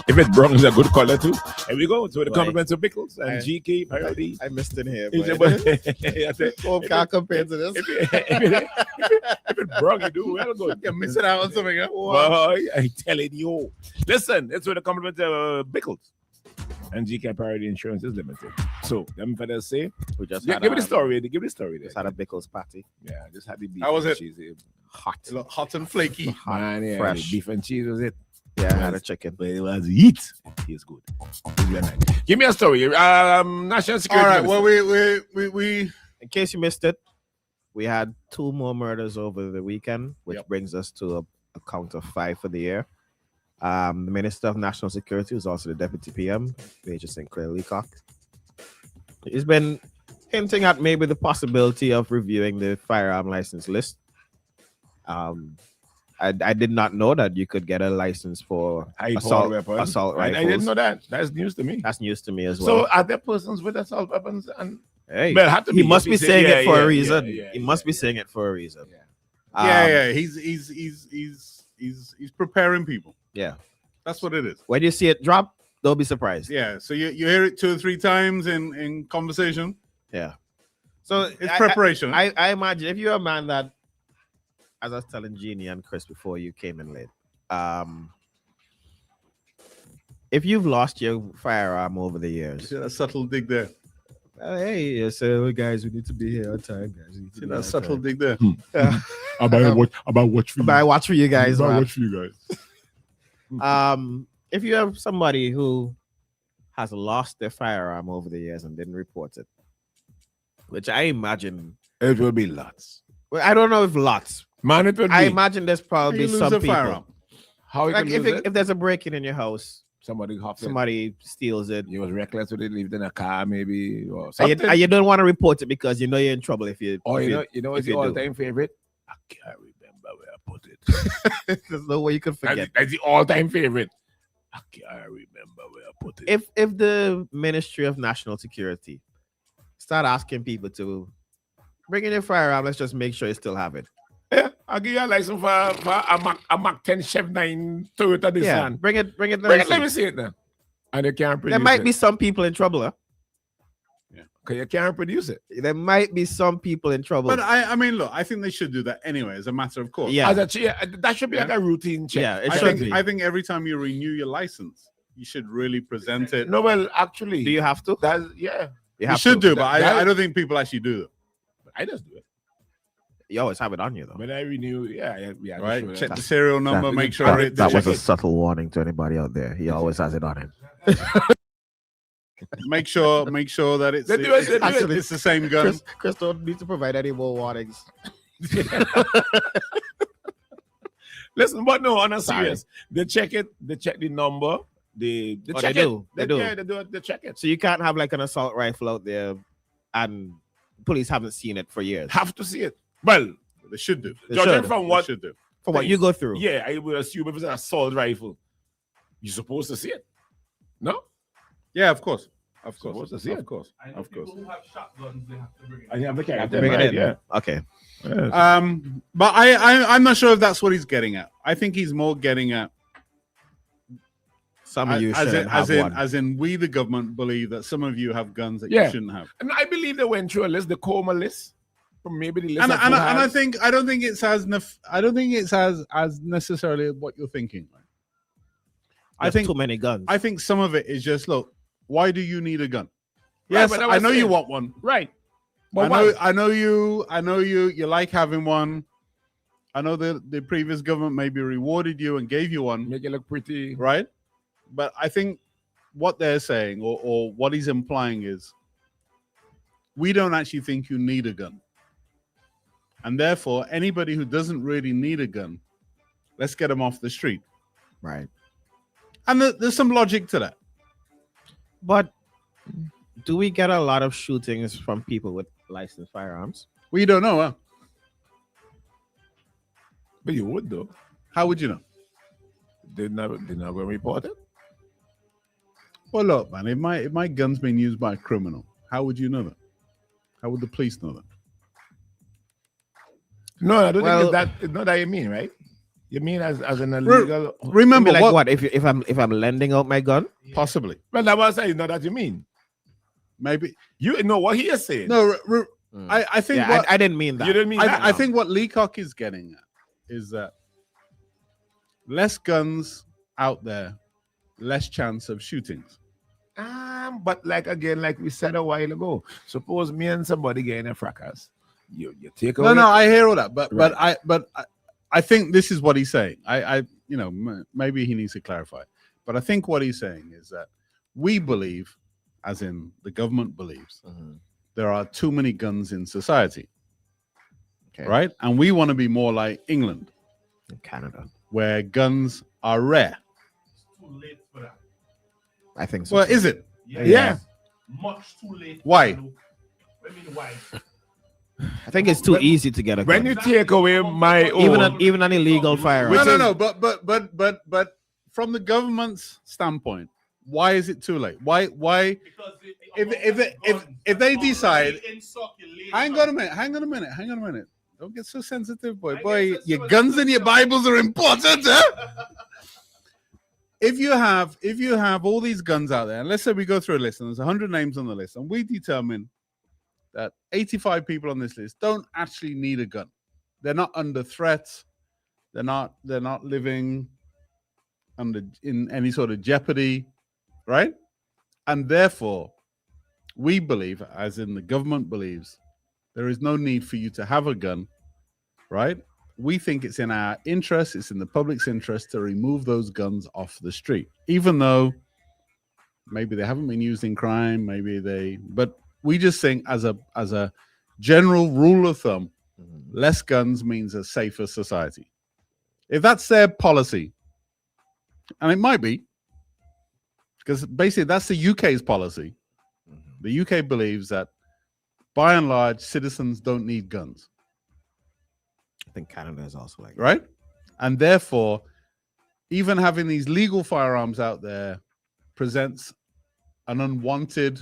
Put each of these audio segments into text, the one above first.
If it brown is a good color too. Here we go. So the compliments of Pickles and GK parody. I missed it here. Can't compare to this. If it brown, you do well good. You're missing out on something. Huh? Boy, I telling you. Listen, it's with the compliment of Pickles and GK Parody Insurance is limited. So, let me further say, we just give me the story. Give me the story. Just had a Pickles party. Yeah, just had the beef. How was it? Cheese. Hot. Hot and flaky. Hot, man, yeah, fresh. Beef and cheese was it. Yeah, I had a chicken. But it was heat. It's good. Give me a story. National security. All right. Well, we in case you missed it, we had 2 more murders over the weekend, which brings us to a count of 5 for the year. The Minister of National Security was also the Deputy PM, Major Sinclair Leacock. He's been hinting at maybe the possibility of reviewing the firearm license list. I did not know that you could get a license for assault rifles. I didn't know that. That's news to me. That's news to me as well. So are there persons with assault weapons? And hey, he must be saying it for a reason. He must be saying it for a reason. He's preparing people. Yeah, that's what it is. When you see it drop, don't be surprised. Yeah, so you hear it 2 or 3 times in conversation. Yeah, so it's preparation. I imagine if you're a man that, as I was telling Jeannie and Chris before you came in late, if you've lost your firearm over the years, see that subtle dig there. Hey, so guys, we need to be here on time, guys. See that subtle dig there. About watch for you. I watch for you guys. Watch for you guys. If you have somebody who has lost their firearm over the years and didn't report it, which I imagine it will be lots. Well, I don't know if lots. Man, it will be. I imagine there's probably some people. Firearm. How like if there's a break-in in your house, somebody steals it. You was reckless with it, leave it in a car, maybe, or something. And you don't want to report it because you know you're in trouble if you. Or you know what's your all-time favorite? I can't remember where I put it. There's no way you can forget. That's the all-time favorite. I can't remember where I put it. If the Ministry of National Security start asking people to bring in your firearm, let's just make sure you still have it. Yeah, I'll give you a license for a Mac 10 Chev 9 Toyota Nissan. Yeah, bring it. Let me see it now. And you can't produce it. There might be some people in trouble, huh? Yeah, because you can't produce it. There might be some people in trouble. But I mean, look, I think they should do that anyway, as a matter of course. Yeah, that should be like a routine check. Yeah, it should be. I think every time you renew your license, you should really present it. No, well, actually, do you have to? You should do, but I don't think people actually do it. I just do it. You always have it on you, though. When I renew, right. Sure Check the serial number, make sure that was a subtle warning to anybody out there. He always has it on him. make sure that it's the same gun. Chris don't need to provide any more warnings. Listen, but no, on a serious, they check it. They check the number. They check it. They check it. So you can't have like an assault rifle out there, and police haven't seen it for years. Have to see it. Well, they should do. Judging from what from what you go through. Yeah, I would assume if it's an assault rifle, you're supposed to see it. No? Yeah, of course. Of course. Of course. Of course. Who have shotguns, they have to bring it. And you have the Have to bring it in. Yeah. Okay. But I'm not sure if that's what he's getting at. I think he's more getting at some of you shouldn't have one. As in, we the government believe that some of you have guns that you shouldn't have. And I believe they went through a list, the coma list. Maybe the list and I don't think it's as necessarily what you're thinking. Right? I think too many guns. I think some of it is just look. Why do you need a gun? Yes, right, I know you want one. Right. But I know you like having one. I know the previous government maybe rewarded you and gave you one. Make it look pretty. Right. But I think what they're saying or what he's implying is we don't actually think you need a gun. And therefore, anybody who doesn't really need a gun, let's get them off the street. Right. And there's some logic to that. But do we get a lot of shootings from people with licensed firearms? Well, you don't know, huh? But you would, though. How would you know? They're not going to report it. Well, look, man, if my gun's been used by a criminal, how would you know that? How would the police know that? No, I don't think it's not that you mean, right? You mean as an illegal? Remember like what? what? If I'm lending out my gun? Possibly, Well, that was saying. Not that you mean. maybe. You know what he is saying. No, I think Yeah, what I didn't mean that. You didn't mean that. I think what Leacock is getting at is that less guns out there, less chance of shootings. But like again, like we said a while ago, suppose me and somebody get in a fracas. You take away. No, I hear all that, but Right. I think this is what he's saying. I maybe he needs to clarify, but I think what he's saying is that we believe, as in the government believes, there are too many guns in society, right? And we want to be more like England, In Canada. where guns are rare. It's too late for that. I think so. Well, is it? Yeah. Much too late. Why? What do you mean why? I think it's too easy to get a When gun. you take away my Even an illegal firearm. No. But from the government's standpoint, why is it too late? Why? Because If they decide, in circulation. hang on a minute. Don't get so sensitive, boy. I Boy, get so your guns and your Bibles are important, huh? If you have all these guns out there, and let's say we go through a list and there's 100 names on the list, and we determine that 85 people on this list don't actually need a gun. They're not under threat. They're not living in any sort of jeopardy, right? And therefore, we believe, as in the government believes, there is no need for you to have a gun, right? We think it's in our interest, it's in the public's interest to remove those guns off the street, even though maybe they haven't been used in crime, but we just think as a general rule of thumb, less guns means a safer society. If that's their policy, and it might be, because basically that's the UK's policy. The UK believes that by and large, citizens don't need guns. I think Canada is also like that. Right? And therefore, even having these legal firearms out there presents an unwanted,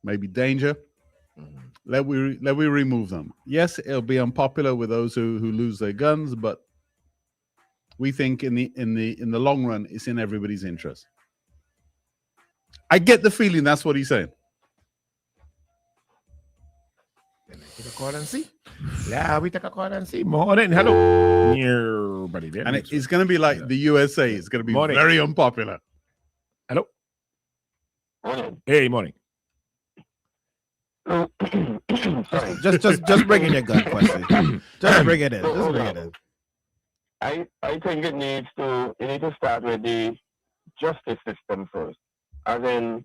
maybe danger. Let we remove them. Yes, it'll be unpopular with those who lose their guns, but we think in the long run, it's in everybody's interest. I get the feeling that's what he's saying. Take a call and see. Yeah, we take a call and see. Morning. Hello. Everybody there. And it's going to be like the USA. It's going to be Morning. very unpopular. Hello. Morning. Hey, morning. Just bring in your gun question. Just bring it in. Just bring it in. I think you need to start with the justice system first. As in,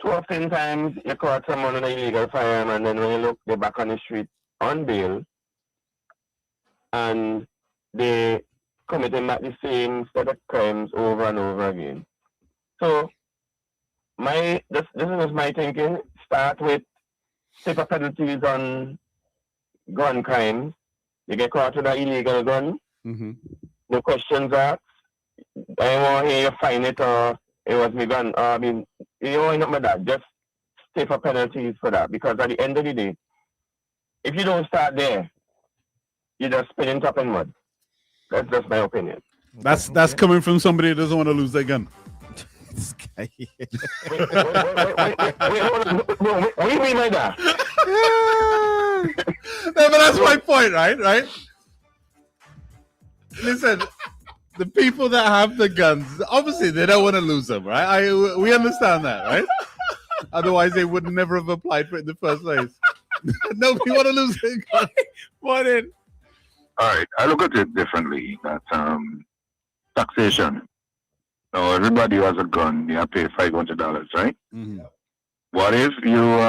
too often times you caught someone with an illegal firearm, and then when you look, they're back on the street on bail, and they committing back the same set of crimes over and over again. So this is my thinking. Start with stiffer penalties on gun crimes. You get caught with an illegal gun, no questions asked. I want to hear you find it, or it was me gun. I mean, you don't want nothing about that. Just stiffer penalties for that. Because at the end of the day, if you don't start there, you're just spinning top in mud. That's just my opinion. That's coming from somebody who doesn't want to lose their gun. This guy. Wait, hold on. No, what do you mean by that? No, but that's my point, right? Listen, the people that have the guns, obviously they don't want to lose them, right? We understand that, right? Otherwise, they would never have applied for it in the first place. Nobody want to lose their gun. Morning. All right, I look at it differently. That taxation. Now, everybody who has a gun, you have to pay $500, right? Mm-hmm. What if you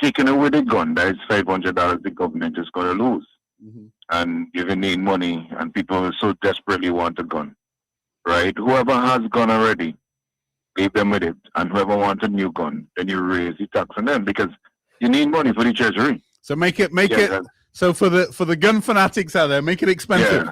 taking away the gun? That is $500 the government is going to lose. Mm-hmm. And you need money, and people so desperately want a gun, right? Whoever has gun already, leave them with it. And whoever wants a new gun, then you raise the tax on them because you need money for the treasury. So make it. So for the gun fanatics out there, make it expensive.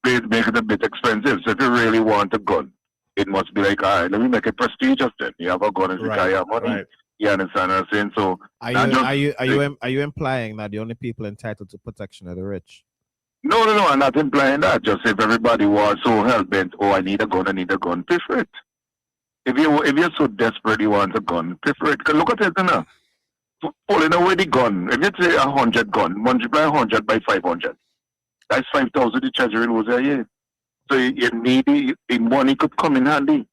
Yeah, make it a bit expensive. So if you really want a gun, it must be like, all right, let me make it prestigious then. You have a gun and you have money. Right. You understand what I'm saying? So Are you implying that the only people entitled to protection are the rich? No, I'm not implying that. Just if everybody was so hell-bent, oh, I need a gun, pay for it. If you're so desperate you want a gun, pay for it. 'Cause look at it now. Pulling away the gun. If you say 100 gun, multiply 100 by 500. That's 5,000 the treasury was a year. So you need the money could come in handy.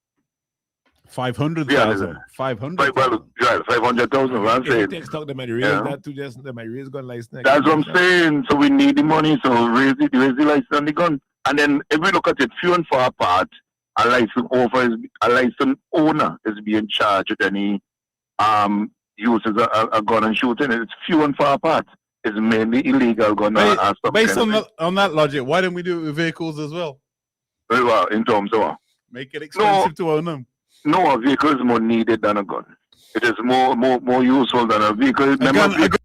500,000. 500,000. Well, yeah, 500,000. What I'm If you saying. take stock, they might raise Yeah. that to just they might raise gun license. That's what I'm saying. So we need the money. So raise the license on the gun. And then if we look at it, few and far apart, a license owner is being charged with any uses a gun and shooting. It's few and far apart. It's mainly illegal gun. Based on that logic, why don't we do it with vehicles as well? Very well, in terms of Make it expensive to own them. no, a vehicle is more needed than a gun. It is more useful than a vehicle. A gun,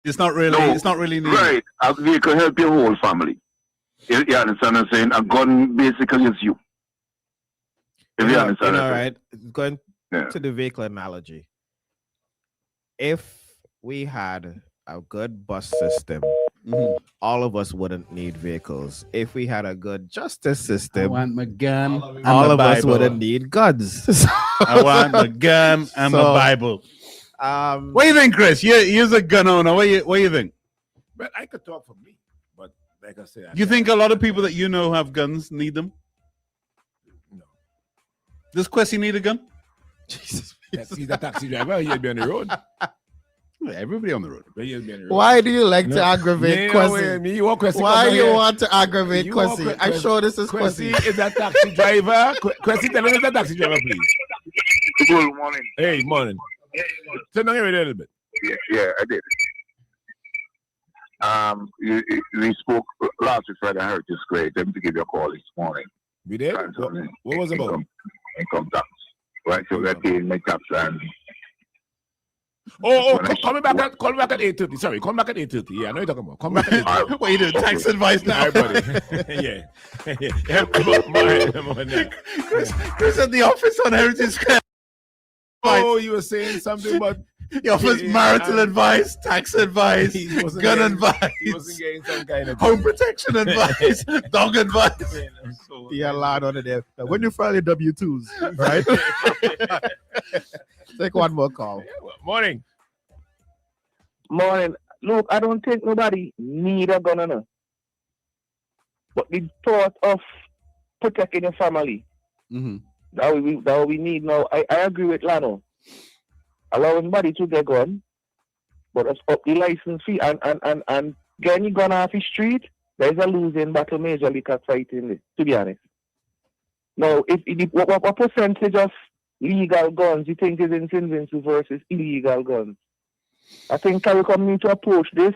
it's not really needed. Right. A vehicle help your whole family. You understand what I'm saying? A gun basically is you. If you understand what I'm saying. Right. Going to the vehicle analogy. If we had a good bus system, all of us wouldn't need vehicles. If we had a good justice system, I want my gun. all of us wouldn't need guns. I want my gun and my Bible. What do you think, Chris? You're a gun owner. What do you think? But I could talk for me. But like I said, You think a lot of people that you know have guns need them? No. Does Kwesi need a gun? Jesus. He's a taxi driver. He'll be on the road. Everybody on the road. But he'll be on the road. Why do you like to aggravate Kwesi? Why do you want to aggravate Kwesi? I'm sure this is Kwesi Kwesi. is a taxi driver. Kwesi, tell us he's a taxi driver, please. Good morning. Hey, morning. Sit down here a little bit. Yeah, I did. We spoke last week Friday. I heard this great. Them to give you a call this morning. We did? What was it about? Income tax. Right, so we're paying my tax and Call me back at 8:30. Sorry, come back at 8:30. Yeah, I know you're talking about. Come back at 8:30. What you doing? Tax advice now? All right, buddy. Yeah. Chris at the office on Heritage Square. Oh, you were saying something about He offers marital advice, tax advice, gun advice. He wasn't getting some kind of home protection advice, dog advice. Yeah, a lot on there. When you file your W-2s, right? Take one more call. Morning. Morning. Look, I don't think nobody need a gun, no. But the thought of protecting your family, that we need now. I agree with Lano. Allow everybody to get gun, but up the license fee and getting gun off the street, there's a losing battle major league fighting it, to be honest. Now, what percentage of legal guns you think is in St. Vincent versus illegal guns? I think CARICOM need to approach this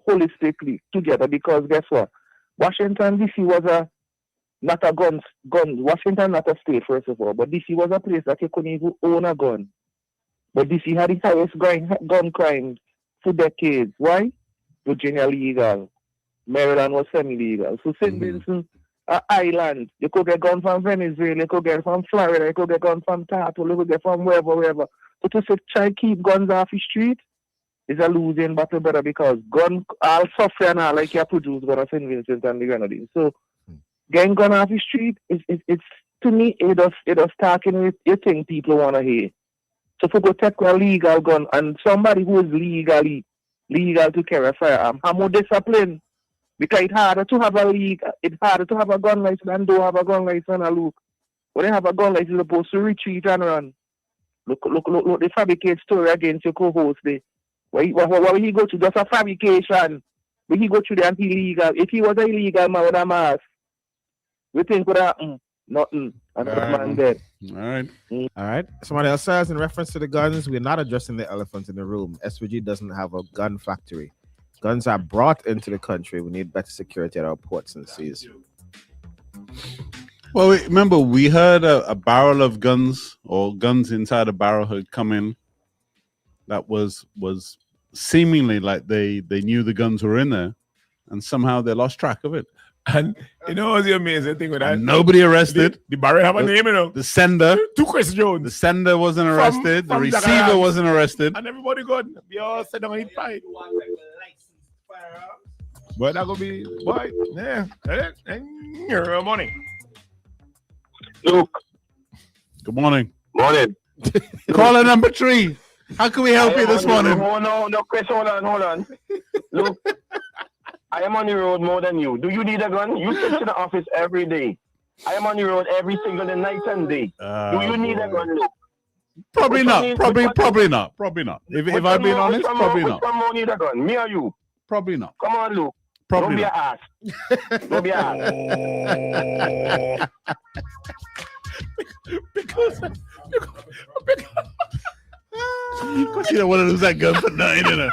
holistically together, because guess what? Washington, D.C. was not a gun. Washington not a state, first of all, but D.C. was a place that you couldn't even own a gun. But D.C. had the highest gun crime for decades. Why? Virginia legal. Maryland was semi-legal. So St. Vincent, island, you could get gun from Venezuela, you could get from Florida, you could get gun from Tato, you could get from wherever. But to say try keep guns off the street is a losing battle, brother, because gun, all software now, like you produce gun of St. Vincent and the Grenadines. So getting gun off the street, it's to me, it does talking with you think people want to hear. So if you go take a legal gun and somebody who is legal to carry a firearm, have more discipline. Because it's harder to have a gun license than don't have a gun license. And look, when they have a gun license, you're supposed to retreat and run. Look, the fabricate story against your co-host there. Where he go to? Just a fabrication. When he go to the illegal. If he was an illegal man with a mask, we think with that, nothing. And that man dead. All right. Somebody else says, in reference to the guns, we're not addressing the elephant in the room. SVG doesn't have a gun factory. Guns are brought into the country. We need better security at our ports and seas. Well, remember, we heard a barrel of guns, or guns inside a barrel had come in. That was seemingly like they knew the guns were in there, and somehow they lost track of it. And you know what's the amazing thing with that? And nobody arrested. The barrel have a name, you know. The sender. To Chris Jones. The sender wasn't arrested. The receiver wasn't arrested. And everybody got. We all sit down and eat pie. But that gonna be boy, yeah. Your money. Luke, Good morning. morning. Caller number 3. How can we help you this morning? Oh, no, Chris, hold on. Look, I am on the road more than you. Do you need a gun? You sit in the office every day. I am on the road every single day, night and day. Do you need a gun, Luke? Probably Which not. one is- Probably which one- not. Probably not. If Which I'm one being more- honest, which one probably more- not. Which one more need a gun? Me or you? Probably not. Come on, Luke. Probably Don't be not. an ass. Don't be an ass. Because Because you don't want to lose that gun for nothing, innit?